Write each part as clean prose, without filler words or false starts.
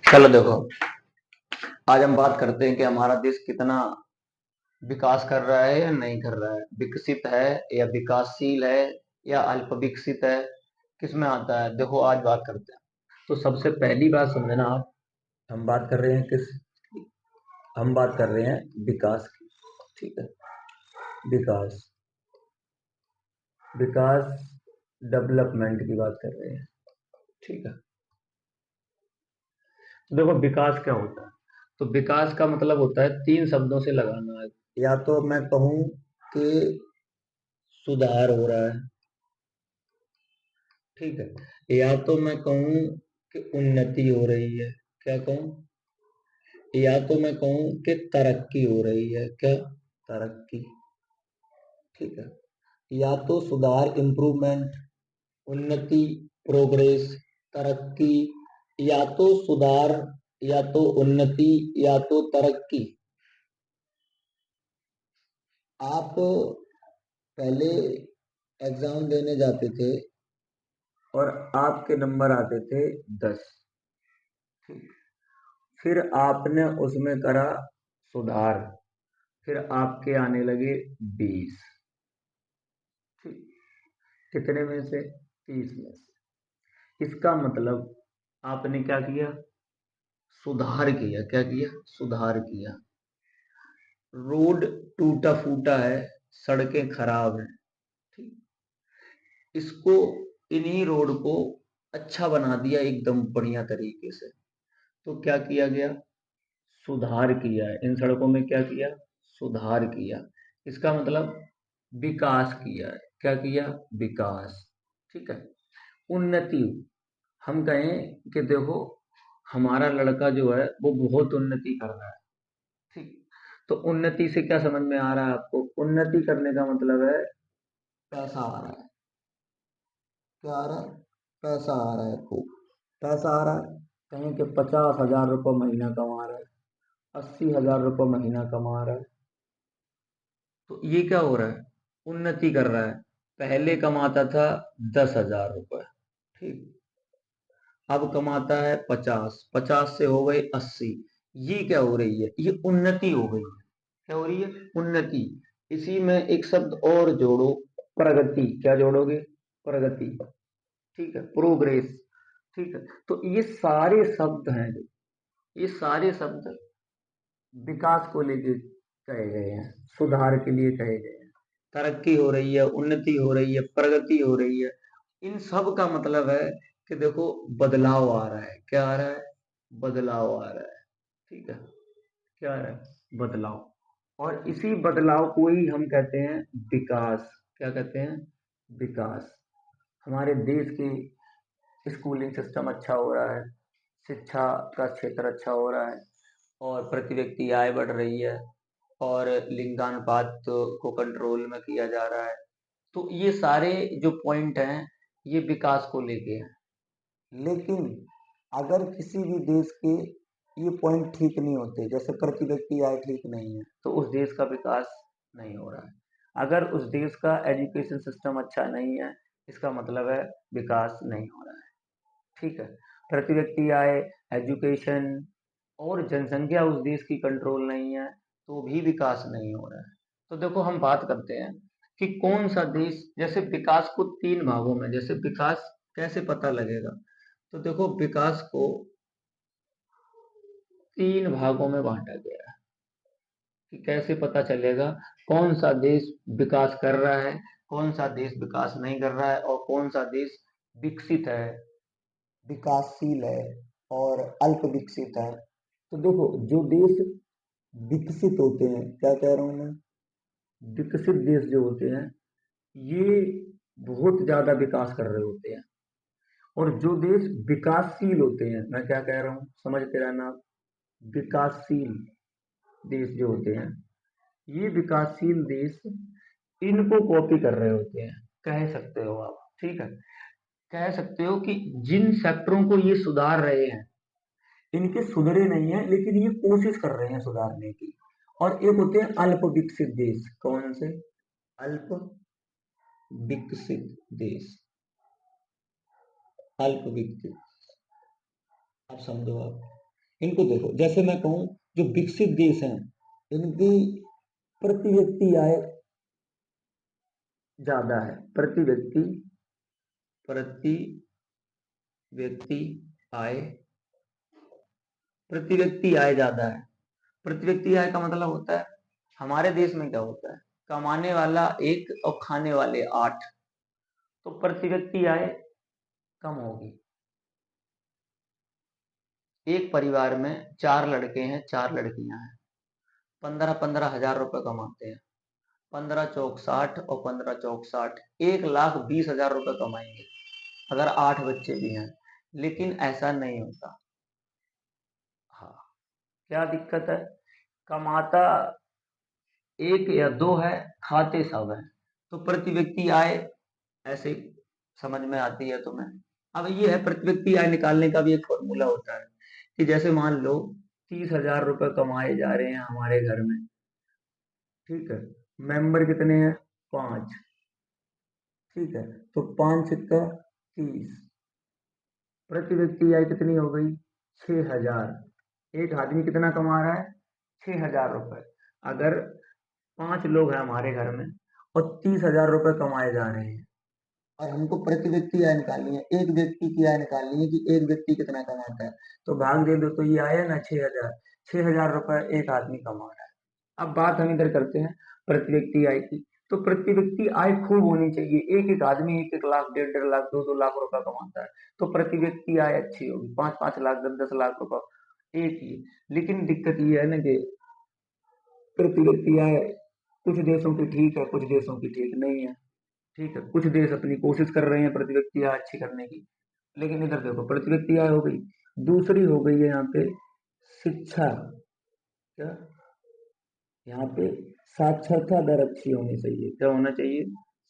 चलो देखो, आज हम बात करते हैं कि हमारा देश कितना विकास कर रहा है या नहीं कर रहा है, विकसित है या विकासशील है या अल्प विकसित है, किसमें आता है। देखो आज बात करते हैं। तो सबसे पहली बात समझना आप, हम बात कर रहे हैं किस, हम बात कर रहे हैं विकास की। ठीक है, विकास, विकास डेवलपमेंट की बात कर रहे हैं। ठीक है, तो देखो विकास क्या होता है। तो विकास का मतलब होता है तीन शब्दों से लगाना है। या तो मैं कहूं कि सुधार हो रहा है, ठीक है, या तो मैं कहूं कि उन्नति हो रही है, क्या कहूं, या तो मैं कहूं कि तरक्की हो रही है, क्या, तरक्की, ठीक है, या तो सुधार इम्प्रूवमेंट, उन्नति प्रोग्रेस, तरक्की, या तो सुधार, या तो उन्नति, या तो तरक्की। आप पहले एग्जाम देने जाते थे और आपके नंबर आते थे 10, ठीक, फिर आपने उसमें करा सुधार, फिर आपके आने लगे 20, ठीक, कितने में से, 30 में से। इसका मतलब आपने क्या किया, सुधार किया, क्या किया, सुधार किया। रोड टूटा फूटा है, सड़कें खराब हैं, ठीक, इसको, इन्हीं रोड को अच्छा बना दिया एकदम बढ़िया तरीके से। तो क्या किया गया, सुधार किया है। इन सड़कों में क्या किया, सुधार किया। इसका मतलब विकास किया है, क्या किया, विकास, ठीक है। उन्नति, हम कहें कि देखो हमारा लड़का जो है वो बहुत उन्नति कर रहा है, ठीक। तो उन्नति से क्या समझ में आ रहा है आपको, उन्नति करने का मतलब है पैसा आ रहा है, क्या आ रहा है, पैसा आ रहा है, खूब पैसा आ रहा है। कहें कि 50,000 रुपये महीना कमा रहा है, 80,000 रुपये महीना कमा रहा है। तो ये क्या हो रहा है, उन्नति कर रहा है। पहले कमाता था 10,000 रुपये, ठीक, अब कमाता है 50, 50 से हो गए 80। ये क्या हो रही है, ये उन्नति हो गई है। क्या हो रही है, उन्नति। इसी में एक शब्द और जोड़ो, प्रगति, क्या जोड़ोगे, प्रगति, ठीक है, प्रोग्रेस, ठीक है। तो ये सारे शब्द हैं, ये सारे शब्द विकास को लेके कहे गए हैं, सुधार के लिए कहे गए हैं। तरक्की हो रही है, उन्नति हो रही है, प्रगति हो रही है। इन सब का मतलब है कि देखो बदलाव आ रहा है, क्या आ रहा है, बदलाव आ रहा है, ठीक है, क्या आ रहा है, बदलाव। और इसी बदलाव को ही हम कहते हैं विकास, क्या कहते हैं, विकास। हमारे देश की स्कूलिंग सिस्टम अच्छा हो रहा है, शिक्षा का क्षेत्र अच्छा हो रहा है, और प्रति व्यक्ति आय बढ़ रही है, और लिंगानुपात को कंट्रोल में किया जा रहा है। तो ये सारे जो पॉइंट हैं ये विकास को लेके हैं। लेकिन अगर किसी भी देश के ये पॉइंट ठीक नहीं होते, जैसे प्रति व्यक्ति आय ठीक नहीं है, तो उस देश का विकास नहीं हो रहा है। अगर उस देश का एजुकेशन सिस्टम अच्छा नहीं है, इसका मतलब है विकास नहीं हो रहा है, ठीक है। प्रति व्यक्ति आय, एजुकेशन और जनसंख्या उस देश की कंट्रोल नहीं है, तो भी विकास नहीं हो रहा है। तो देखो हम बात करते हैं कि कौन सा देश, जैसे विकास को तीन भागों में, जैसे विकास कैसे पता लगेगा, तो देखो विकास को तीन भागों में बांटा गया है कि कैसे पता चलेगा कौन सा देश विकास कर रहा है, कौन सा देश विकास नहीं कर रहा है, और कौन सा देश विकसित है, विकासशील है और अल्प विकसित है। तो देखो जो देश विकसित होते हैं, क्या कह रहा हूं मैं, विकसित देश जो होते हैं ये बहुत ज्यादा विकास कर रहे होते हैं। और जो देश विकासशील होते हैं, मैं क्या कह रहा हूँ समझते रहना आप, विकासशील देश जो होते हैं, ये विकासशील देश इनको कॉपी कर रहे होते हैं, कह सकते हो आप, ठीक है। कह सकते हो कि जिन सेक्टरों को ये सुधार रहे हैं, इनके सुधरे नहीं है लेकिन ये कोशिश कर रहे हैं सुधारने की। और एक होते हैं अल्प विकसित देश, कौन से, अल्प विकसित देश, अल्प विकसित, आप समझो, आप इनको देखो, जैसे मैं कहूँ जो विकसित देश हैं इनकी प्रति व्यक्ति आय ज्यादा है, प्रति व्यक्ति आय प्रति व्यक्ति आय ज्यादा है। प्रति व्यक्ति आय का मतलब होता है, हमारे देश में क्या होता है, कमाने वाला एक और खाने वाले 8, तो प्रति व्यक्ति आय कम होगी। एक परिवार में 4 लड़के हैं, 4 लड़कियां हैं, 15-15 हजार रुपए कमाते हैं। 15 चौक 60 और 15 चौक 60, 1,20,000 रुपए कमाएंगे अगर 8 बच्चे भी हैं। लेकिन ऐसा नहीं होता। हाँ, क्या दिक्कत है, कमाता एक या दो है, खाते सब है। तो प्रति व्यक्ति आय ऐसे समझ में आती है तुम्हें। अब ये है, प्रति व्यक्ति आय निकालने का भी एक फॉर्मूला होता है कि जैसे मान लो 30,000 रुपए कमाए जा रहे हैं हमारे घर में, ठीक है, मेंबर कितने हैं, 5, ठीक है, तो 5 सिक्का 30, प्रति व्यक्ति आय कितनी हो गई, 6,000। एक आदमी कितना कमा रहा है, 6,000 रुपए। अगर 5 लोग हैं हमारे घर में और 30,000 रुपए कमाए जा रहे हैं और हमको प्रति व्यक्ति आय निकालनी है, एक व्यक्ति की आय निकालनी है कि एक व्यक्ति कितना कमाता है, तो भाग दे दो, तो ये आया ना 6,000। 6,000 रुपए एक आदमी कमा रहा है। अब बात हम इधर करते हैं प्रति व्यक्ति आय की। तो प्रति व्यक्ति आय खूब होनी चाहिए, एक एक आदमी 1-1 लाख, 1.5-1.5 लाख, 2-2 लाख रुपए कमाता है, तो प्रति व्यक्ति आय अच्छी होगी, 5-5 लाख, 10-10 लाख रुपए एक ही। लेकिन दिक्कत ये है ना कि प्रति व्यक्ति आय कुछ देशों की ठीक है, कुछ देशों की ठीक नहीं है। ठीक है, कुछ देश अपनी कोशिश कर रहे हैं प्रति व्यक्ति आय अच्छी करने की। लेकिन इधर देखो, प्रति व्यक्ति आय हो गई, दूसरी हो गई है यहाँ पे शिक्षा। क्या, यहाँ पे साक्षरता दर अच्छी होनी चाहिए। क्या होना चाहिए,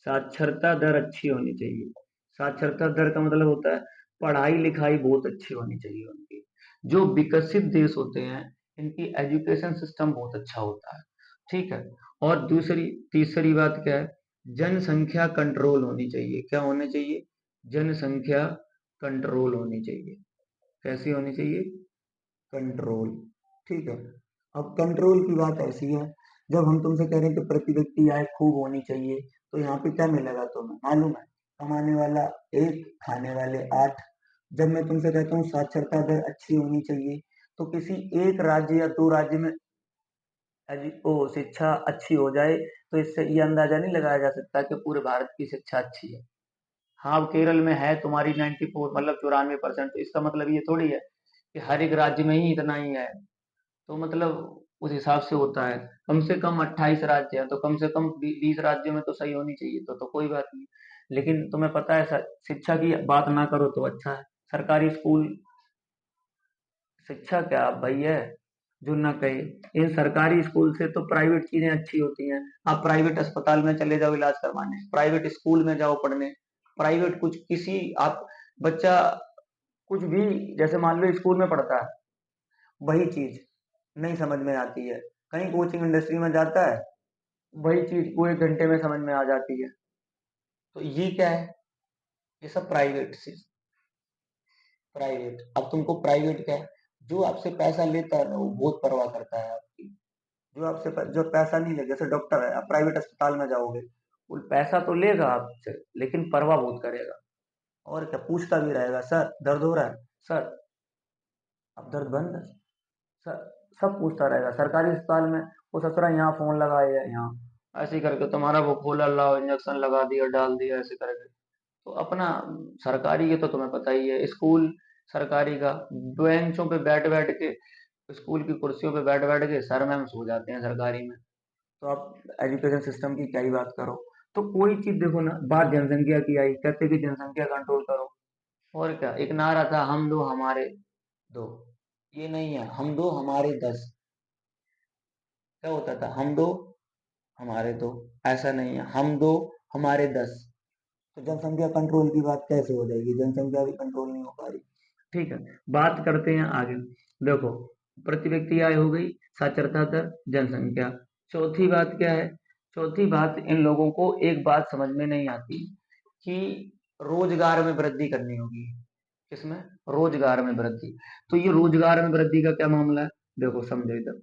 साक्षरता दर अच्छी होनी चाहिए। साक्षरता दर का मतलब होता है पढ़ाई लिखाई बहुत अच्छी होनी चाहिए उनकी। जो विकसित देश होते हैं इनकी एजुकेशन सिस्टम बहुत अच्छा होता है, ठीक है। और दूसरी तीसरी बात क्या है, जनसंख्या कंट्रोल होनी चाहिए। क्या होनी चाहिए, जनसंख्या कंट्रोल होनी चाहिए। कैसी होनी चाहिए, कंट्रोल, ठीक है। अब कंट्रोल की बात ऐसी है, जब हम तुमसे कह रहे हैं कि प्रति व्यक्ति आय खूब होनी चाहिए, तो यहाँ पे क्या मिलेगा तुम्हें मालूम है, कमाने वाला एक, खाने वाले 8। जब मैं तुमसे कहता हूँ साक्षरता दर अच्छी होनी चाहिए, तो किसी एक राज्य या दो राज्य में शिक्षा अच्छी हो जाए, तो इससे ये अंदाजा नहीं लगाया जा सकता कि पूरे भारत की शिक्षा अच्छी है। हाँ, अब केरल में है तुम्हारी 94 मतलब 94%, तो इसका मतलब ये थोड़ी है कि हर एक राज्य में ही इतना ही है। तो मतलब उस हिसाब से होता है, कम से कम 28 राज्य हैं, तो कम से कम 20 राज्यों में तो सही होनी चाहिए, तो कोई बात नहीं। लेकिन तुम्हें पता है शिक्षा की बात ना करो तो अच्छा है। सरकारी स्कूल शिक्षा क्या भाई है जो ना कहे। इन सरकारी स्कूल से तो प्राइवेट चीजें अच्छी होती हैं। आप प्राइवेट अस्पताल में चले जाओ इलाज करवाने, प्राइवेट स्कूल में जाओ पढ़ने, प्राइवेट कुछ किसी आप बच्चा कुछ भी, जैसे मान लो स्कूल में पढ़ता है वही चीज नहीं समझ में आती है, कहीं कोचिंग इंडस्ट्री में जाता है वही चीज को 1 घंटे में समझ में आ जाती है। तो ये क्या है, ये सब प्राइवेट से, प्राइवेट। अब तुमको प्राइवेट क्या है, जो आपसे पैसा लेता है ना वो बहुत परवाह करता है आपकी। जो आपसे जो पैसा नहीं ले, जैसे डॉक्टर है, आप प्राइवेट अस्पताल में जाओगे, वो पैसा तो लेगा आपसे लेकिन परवाह बहुत करेगा। और क्या, पूछता भी रहेगा, सर दर्द हो रहा है, सर अब दर्द बंद है, सर, सब पूछता रहेगा। सरकारी अस्पताल में वो ससुरा यहाँ फोन लगाए है, यहाँ ऐसे ही करके तुम्हारा वो खोला, लाओ इंजेक्शन लगा दिया, डाल दिया, ऐसे करके। तो अपना सरकारी के तो तुम्हें पता ही है, स्कूल सरकारी का, बेंचों पे बैठ बैठ के, स्कूल की कुर्सियों पे बैठ बैठ के सर मैम सो जाते हैं सरकारी में। तो आप एजुकेशन सिस्टम की क्या ही बात करो। तो कोई चीज देखो ना, बात जनसंख्या की आई, कहते कि जनसंख्या कंट्रोल करो। और क्या, एक नारा था, हम दो हमारे दो। ये नहीं है हम दो हमारे 10। क्या होता था, हम दो हमारे दो, ऐसा नहीं है हम दो हमारे 10। तो जनसंख्या कंट्रोल की बात कैसे हो जाएगी, जनसंख्या भी कंट्रोल नहीं हो पा रही। ठीक है, बात करते हैं आगे। देखो, प्रति व्यक्ति आय हो गई, साक्षरता दर, जनसंख्या। चौथी बात क्या है, चौथी बात, इन लोगों को एक बात समझ में नहीं आती कि रोजगार में वृद्धि करनी होगी। किसमें? रोजगार में वृद्धि। तो ये रोजगार में वृद्धि का क्या मामला है? देखो समझो इधर,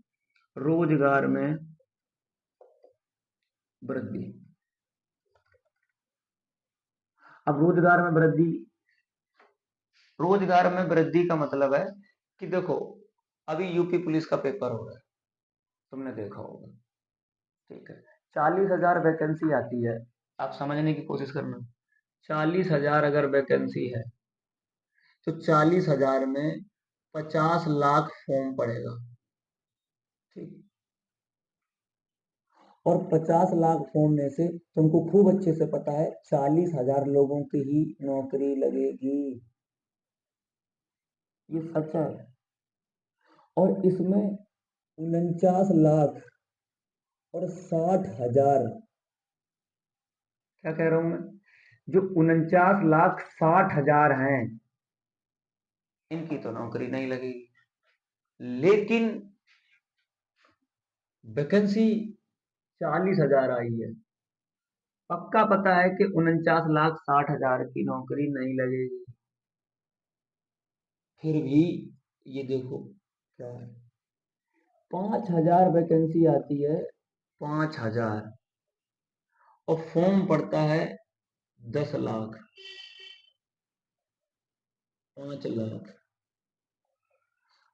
रोजगार में वृद्धि। अब रोजगार में वृद्धि का मतलब है कि देखो, अभी यूपी पुलिस का पेपर हो रहा है, तुमने देखा होगा, ठीक है। 40,000 वैकेंसी आती है, आप समझने की कोशिश करना। 40,000 अगर वैकेंसी है तो 40,000 में 50 लाख फॉर्म पड़ेगा, ठीक। और 50 लाख फॉर्म में से तुमको खूब अच्छे से पता है 40,000 लोगों की ही नौकरी लगेगी, ये सच है। और इसमें 49 लाख और 60,000, क्या कह रहा हूं मैं, जो 49,60,000 हैं, इनकी तो नौकरी नहीं लगेगी। लेकिन वैकेंसी 40,000 आई है, पक्का पता है कि 49,60,000 की नौकरी नहीं लगेगी। फिर भी ये देखो क्या है, 5,000 वैकेंसी आती है, 5,000, और फॉर्म पड़ता है 10 लाख, 5 लाख।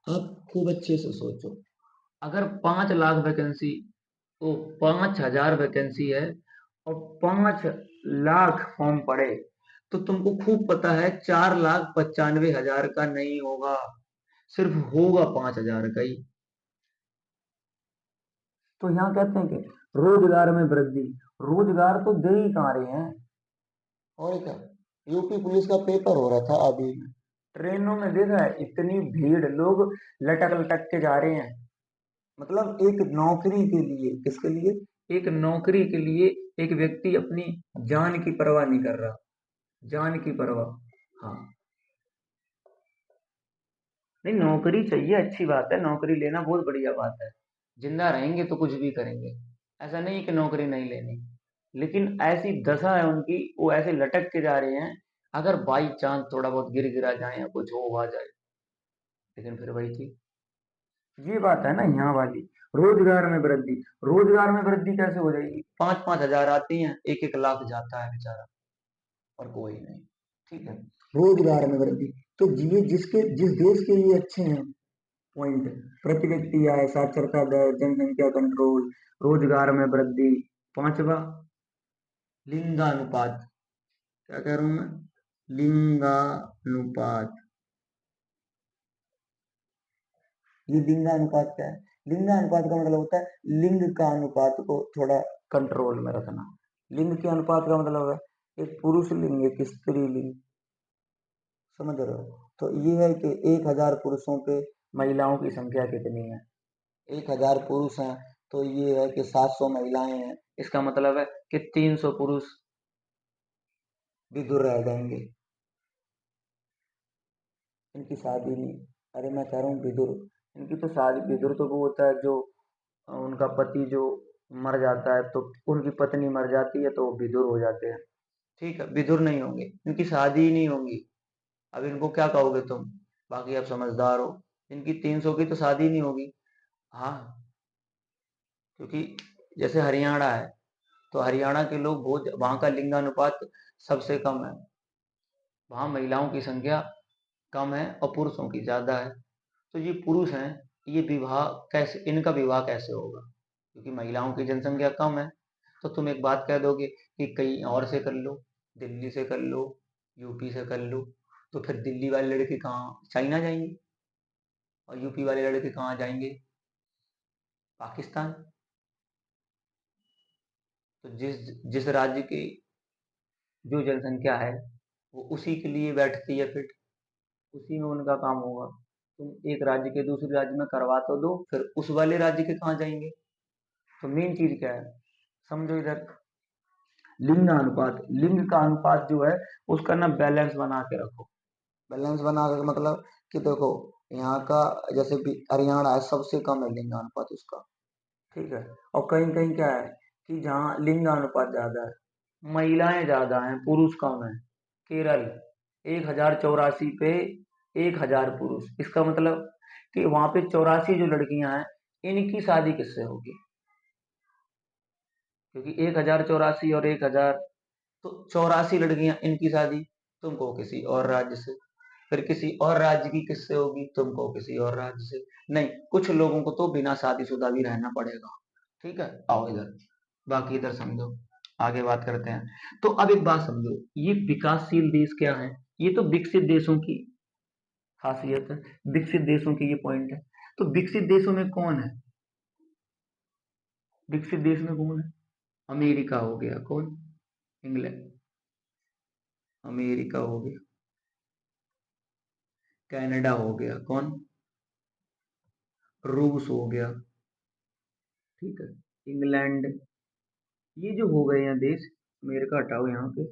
आप खूब अच्छे से सोचो, अगर 5 लाख वैकेंसी, तो 5,000 वैकेंसी है और 5 लाख फॉर्म पड़े, तो तुमको खूब पता है 4,95,000 का नहीं होगा, सिर्फ होगा 5,000 का ही। तो यहाँ कहते हैं कि रोजगार में वृद्धि, रोजगार तो दे ही कहाँ रहे हैं। और क्या, यूपी पुलिस का पेपर हो रहा था अभी, ट्रेनों में देखा है इतनी भीड़, लोग लटक लटक के जा रहे हैं, मतलब एक नौकरी के लिए, किसके लिए? एक नौकरी के लिए एक व्यक्ति अपनी जान की परवाह नहीं कर रहा, जान की परवाह। हाँ, नहीं नौकरी चाहिए, अच्छी बात है, नौकरी लेना बहुत बढ़िया बात है, जिंदा रहेंगे तो कुछ भी करेंगे, ऐसा नहीं कि नौकरी नहीं लेनी। लेकिन ऐसी दशा है उनकी, वो ऐसे लटक के जा रहे हैं, अगर बाई चांस थोड़ा बहुत गिर गिरा जाए या कुछ हो आ जाए, लेकिन फिर वही थी, ये बात है ना यहाँ वाली। रोजगार में वृद्धि, रोजगार में वृद्धि कैसे हो जाएगी? 5,000 आती हैं, 1,1 लाख जाता है बेचारा, और कोई नहीं, ठीक है। रोजगार में वृद्धि, तो ये जिस देश के लिए अच्छे हैं पॉइंट, प्रति व्यक्ति आय, साक्षरता दर, जनसंख्या कंट्रोल, रोजगार में वृद्धि। पांचवा, लिंगानुपात। क्या कह रहा हूं मैं? लिंगानुपात। ये लिंगानुपात क्या है? लिंगानुपात का मतलब होता है लिंग का अनुपात को थोड़ा कंट्रोल में रखना। लिंग के अनुपात का मतलब है एक पुरुष लिंग एक स्त्री लिंग, समझ रहे हो? तो ये है कि 1,000 पुरुषों पे महिलाओं की संख्या कितनी है? 1,000 पुरुष हैं तो ये है कि 700 महिलाएं हैं, इसका मतलब है कि 300 पुरुष भी दूर रह जाएंगे, इनकी शादी नहीं। अरे मैं कह रहा हूँ विदुर, इनकी तो शादी, विदुर तो वो होता है जो उनका पति जो मर जाता है तो उनकी पत्नी मर जाती है तो वो विदुर हो जाते हैं, ठीक है, विदुर नहीं होंगे, इनकी शादी ही नहीं होगी। अब इनको क्या कहोगे तुम? बाकी आप समझदार हो, इनकी 300 की तो शादी नहीं होगी। हाँ, क्योंकि जैसे हरियाणा है, तो हरियाणा के लोग बहुत, वहां का लिंगानुपात सबसे कम है, वहां महिलाओं की संख्या कम है और पुरुषों की ज्यादा है। तो ये पुरुष हैं, ये विवाह कैसे, इनका विवाह कैसे होगा? क्योंकि महिलाओं की जनसंख्या कम है। तो तुम एक बात कह दोगे कि कहीं और से कर लो, दिल्ली से कर लो, यूपी से कर लो, तो फिर दिल्ली वाले लड़के कहाँ, चाइना जाएंगे, और यूपी वाले लड़के कहाँ जाएंगे? पाकिस्तान। तो जिस जिस राज्य की जो जनसंख्या है वो उसी के लिए बैठती है, फिर उसी में उनका काम होगा। तुम एक राज्य के दूसरे राज्य में करवा तो दो, फिर उस वाले राज्य के कहाँ जाएंगे? तो मेन चीज क्या है, समझो इधर, लिंग अनुपात, लिंग का अनुपात जो है उसका ना बैलेंस बना के रखो। बैलेंस बना के मतलब कि देखो, यहाँ का जैसे भी हरियाणा है, सबसे कम है लिंग अनुपात उसका, ठीक है। और कहीं कहीं क्या है कि जहाँ लिंग अनुपात ज्यादा है, महिलाएं ज्यादा हैं, पुरुष कम है, केरल, 1084 पे 1000 पुरुष, इसका मतलब कि वहां पे 84 जो लड़कियां हैं, इनकी शादी किससे होगी? क्योंकि 1084 और 1000, तो 84 लड़कियां, इनकी शादी तुम कहो किसी और राज्य से। फिर किसी और राज्य की किससे होगी? तुम कहो किसी और राज्य से। नहीं, कुछ लोगों को तो बिना शादीशुदा भी रहना पड़ेगा। ठीक है, आओ इधर, बाकी इधर समझो, आगे बात करते हैं। तो अब एक बात समझो, ये विकासशील देश क्या है? ये तो विकसित देशों की खासियत है, विकसित देशों की ये पॉइंट है। तो विकसित देशों में कौन है? विकसित देश में कौन है? अमेरिका हो गया, कौन? इंग्लैंड, अमेरिका हो गया। कनाडा हो गया, कौन? रूस हो गया। ठीक है, इंग्लैंड, ये जो हो गए हैं देश, अमेरिका हटाओ यहाँ पे,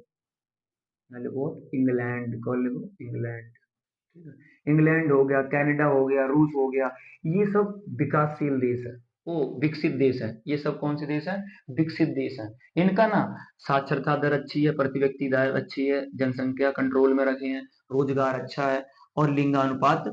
मैं लिखो इंग्लैंड, कौन लिखो? इंग्लैंड। ठीक है, इंग्लैंड हो गया, कनाडा हो गया, रूस हो गया, ये सब विकासशील देश है। वो विकसित देश है। ये सब कौन से देश है? विकसित देश है। इनका ना साक्षरता दर अच्छी है, प्रति व्यक्ति आय अच्छी है, जनसंख्या कंट्रोल में रखे हैं, रोजगार अच्छा है, और लिंगानुपात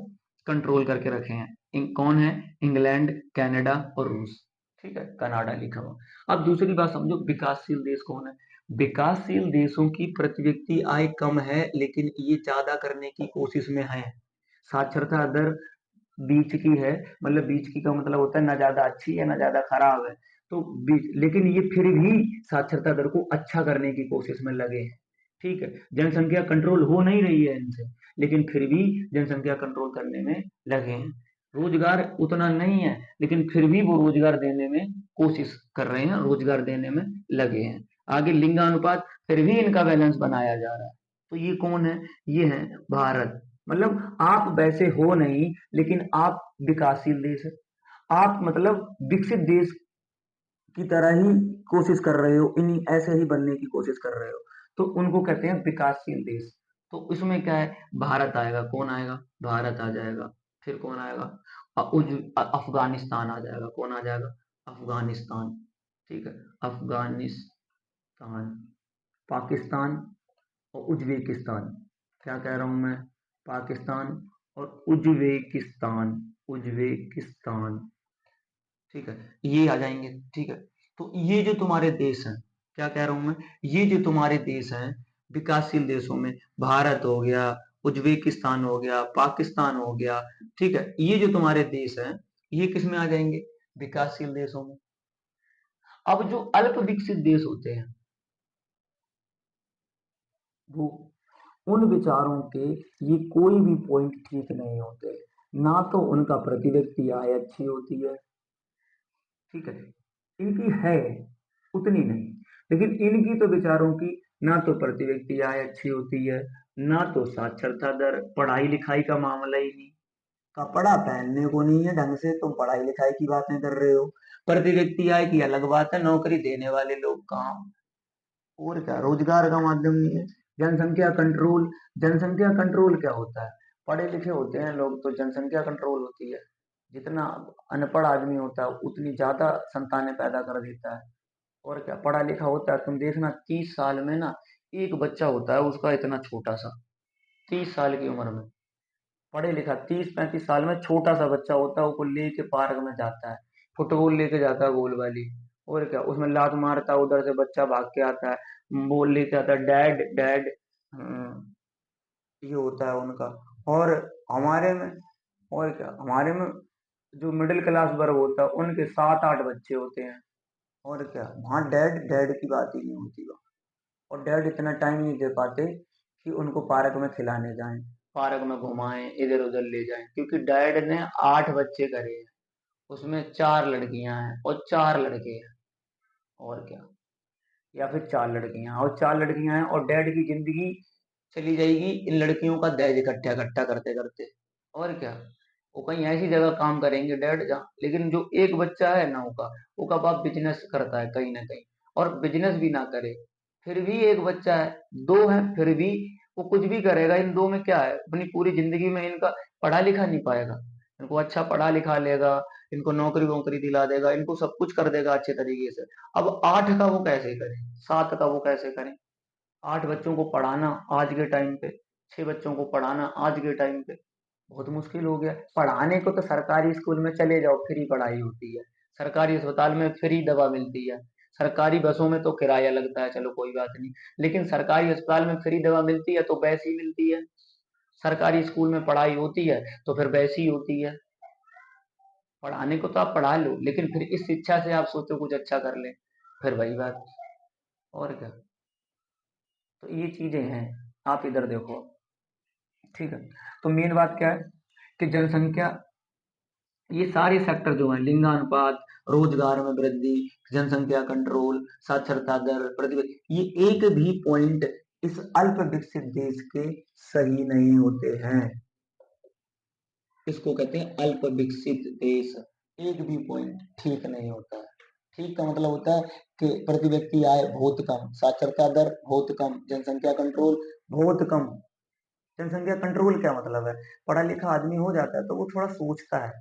कंट्रोल करके रखे हैं। कौन है? इंग्लैंड, कनाडा और रूस। ठीक है, कनाडा लिखा हुआ। अब दूसरी बात समझो, विकासशील देश कौन है? विकासशील देशों की प्रति व्यक्ति आय कम है, लेकिन ये ज्यादा करने की कोशिश में है। साक्षरता दर बीच की है, मतलब बीच की का मतलब होता है ना ज्यादा अच्छी है ना ज्यादा खराब है, तो बीच, लेकिन ये फिर भी साक्षरता दर को अच्छा करने की कोशिश में लगे हैं। ठीक है, जनसंख्या कंट्रोल हो नहीं रही है इनसे, लेकिन फिर भी जनसंख्या कंट्रोल करने में लगे हैं। रोजगार उतना नहीं है, लेकिन फिर भी वो रोजगार देने में कोशिश कर रहे हैं, रोजगार देने में लगे हैं। आगे लिंगानुपात, फिर भी इनका बैलेंस बनाया जा रहा है। तो ये कौन है? ये है भारत। मतलब आप वैसे हो नहीं, लेकिन आप विकासशील देश है। आप मतलब विकसित देश की तरह ही कोशिश कर रहे हो, इन ऐसे ही बनने की कोशिश कर रहे हो, तो उनको कहते हैं विकासशील देश। तो इसमें क्या है? भारत आएगा, कौन आएगा? भारत आ जाएगा। फिर कौन आएगा? अफगानिस्तान आ जाएगा, कौन आ जाएगा? अफगानिस्तान। ठीक है, अफगानिस्तान, पाकिस्तान और उज्बेकिस्तान। क्या कह रहा हूं मैं? पाकिस्तान और उज्बेकिस्तान, उज्बेकिस्तान। ठीक है, ये आ जाएंगे। ठीक है, तो ये जो तुम्हारे देश हैं, क्या कह रहा हूं मैं? ये जो तुम्हारे देश हैं विकासशील देशों में, भारत हो गया, उज्बेकिस्तान हो गया, पाकिस्तान हो गया, ठीक है, ये जो तुम्हारे देश हैं, ये किस में आ जाएंगे? विकासशील देशों में। अब जो अल्प विकसित देश होते हैं, वो, उन विचारों के ये कोई भी पॉइंट ठीक नहीं होते। ना तो उनका प्रति व्यक्ति आय अच्छी होती है, ठीक है, इनकी है उतनी नहीं, लेकिन इनकी तो विचारों की ना तो प्रति व्यक्ति आय अच्छी होती है, ना तो साक्षरता दर, पढ़ाई लिखाई का मामला ही नहीं, कपड़ा पहनने को नहीं है ढंग से, तुम पढ़ाई लिखाई की बातें कर रहे हो। प्रति व्यक्ति आय की अलग बात है, नौकरी देने वाले लोग कहाँ, और क्या, रोजगार का माध्यम नहीं है। जनसंख्या कंट्रोल, जनसंख्या कंट्रोल क्या होता है? पढ़े लिखे होते हैं लोग तो जनसंख्या कंट्रोल होती है। जितना अनपढ़ आदमी होता है उतनी ज्यादा संतानें पैदा कर देता है। और क्या, पढ़ा लिखा होता है, तुम देखना 30 साल में ना एक बच्चा होता है उसका इतना छोटा सा, 30 साल की उम्र में, पढ़े लिखा 30-35 साल में छोटा सा बच्चा होता है, वो लेके पार्क में जाता है, फुटबॉल लेके जाता है गोल वाली, और क्या, उसमें लात मारता है, उधर से बच्चा भाग के आता है, बॉल लेके आता है, डैड डैड, ये होता है उनका। और हमारे में, और क्या, हमारे में जो मिडिल क्लास वर्ग होता है उनके 7-8 बच्चे होते हैं। और क्या, वहाँ डैड डैड की बात ही नहीं होती वहाँ। और डैड इतना टाइम नहीं दे पाते कि उनको पार्क में खिलाने जाएं, पार्क में घुमाएं, इधर उधर ले जाएं, क्योंकि डैड ने 8 बच्चे करे हैं, उसमें 4 लड़कियां हैं और 4 लड़के हैं। और क्या, या फिर 4 लड़कियां और 4 लड़कियां हैं, और डैड की जिंदगी चली जाएगी इन लड़कियों का दहेज इकट्ठा इकट्ठा करते करते। और क्या, वो कहीं ऐसी जगह काम करेंगे डैड जहाँ, लेकिन जो एक बच्चा है ना, उसका बाप बिजनेस करता है कहीं ना कहीं, और बिजनेस भी ना करे फिर भी एक बच्चा है, दो है फिर भी वो कुछ भी करेगा, इन दो में क्या है, अपनी पूरी जिंदगी में इनका पढ़ा लिखा नहीं पाएगा, इनको अच्छा पढ़ा लिखा लेगा, इनको नौकरी वोकरी दिला देगा, इनको सब कुछ कर देगा अच्छे तरीके से। अब 8 का वो कैसे करें, 7 का वो कैसे करें? 8 बच्चों को पढ़ाना आज के टाइम पे 6 बच्चों को पढ़ाना आज के टाइम पे बहुत मुश्किल हो गया। पढ़ाने को तो सरकारी स्कूल में चले जाओ, फ्री पढ़ाई होती है, सरकारी अस्पताल में फ्री दवा मिलती है, सरकारी बसों में तो किराया लगता है, चलो कोई बात नहीं, लेकिन सरकारी अस्पताल में फ्री दवा मिलती है तो वैसी मिलती है, सरकारी स्कूल में पढ़ाई होती है तो फिर वैसी होती है। पढ़ाने को तो आप पढ़ा लो, लेकिन फिर इस शिक्षा से आप सोचो कुछ अच्छा कर ले, फिर वही बात। और क्या। तो ये चीजें हैं, आप इधर देखो। ठीक है। तो मेन बात क्या है कि जनसंख्या, ये सारे सेक्टर जो हैं, लिंगानुपात, रोजगार में वृद्धि, जनसंख्या कंट्रोल, साक्षरता दर, प्रतिशत, ये एक भी पॉइंट इस अल्प विकसित देश के सही नहीं होते हैं। इसको कहते हैं अल्प विकसित देश। एक भी पॉइंट ठीक नहीं होता है। ठीक का मतलब होता है कि प्रति व्यक्ति आय बहुत कम, साक्षरता दर बहुत कम, जनसंख्या कंट्रोल बहुत कम। जनसंख्या कंट्रोल क्या मतलब है? पढ़ा लिखा आदमी हो जाता है तो वो थोड़ा सोचता है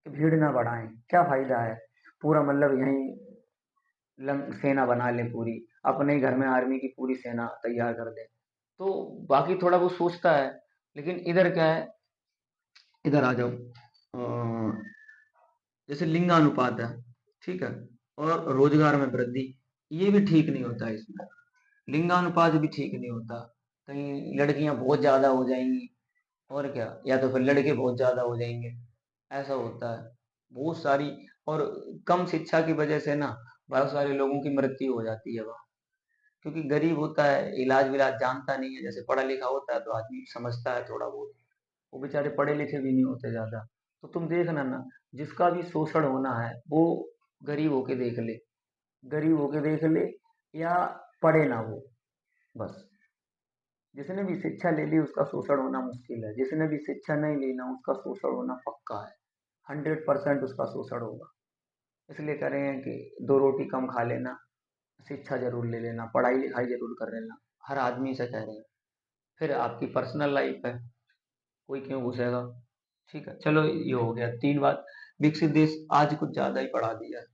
कि भीड़ ना बढ़ाएं, क्या फायदा है, पूरा मतलब यहीं सेना बना लें पूरी, अपने ही घर में आर्मी की पूरी सेना तैयार कर दें, तो बाकी थोड़ा वो सोचता है। लेकिन इधर क्या है, इधर आ जाओ, जैसे लिंगानुपात है, ठीक है, और रोजगार में वृद्धि, ये भी ठीक नहीं होता है इसमें। लिंगानुपात भी ठीक नहीं होता, कहीं लड़कियां बहुत ज्यादा हो जाएंगी, और क्या, या तो फिर लड़के बहुत ज्यादा हो जाएंगे, ऐसा होता है बहुत सारी। और कम शिक्षा की वजह से ना बहुत सारे लोगों की मृत्यु हो जाती है वहाँ, क्योंकि गरीब होता है, इलाज विलाज जानता नहीं है, जैसे पढ़ा लिखा होता है तो आदमी समझता है थोड़ा बहुत, वो बेचारे पढ़े लिखे भी नहीं होते ज्यादा। तो तुम देखना ना, जिसका भी शोषण होना है वो गरीब होके देख ले, गरीब होके देख ले, या पढ़े ना वो, बस। जिसने भी शिक्षा ले ली उसका शोषण होना मुश्किल है, जिसने भी शिक्षा नहीं ली ना उसका शोषण होना पक्का है, 100% उसका शोषण होगा। इसलिए कह रहे हैं कि दो रोटी कम खा लेना, शिक्षा जरूर ले लेना, पढ़ाई लिखाई जरूर कर लेना, हर आदमी से कह रहे हैं। फिर आपकी पर्सनल लाइफ है, कोई क्यों घुसेगा। ठीक है, चलो ये हो गया 3 बात। विकसित देश आज कुछ ज्यादा ही बढ़ा दिया है।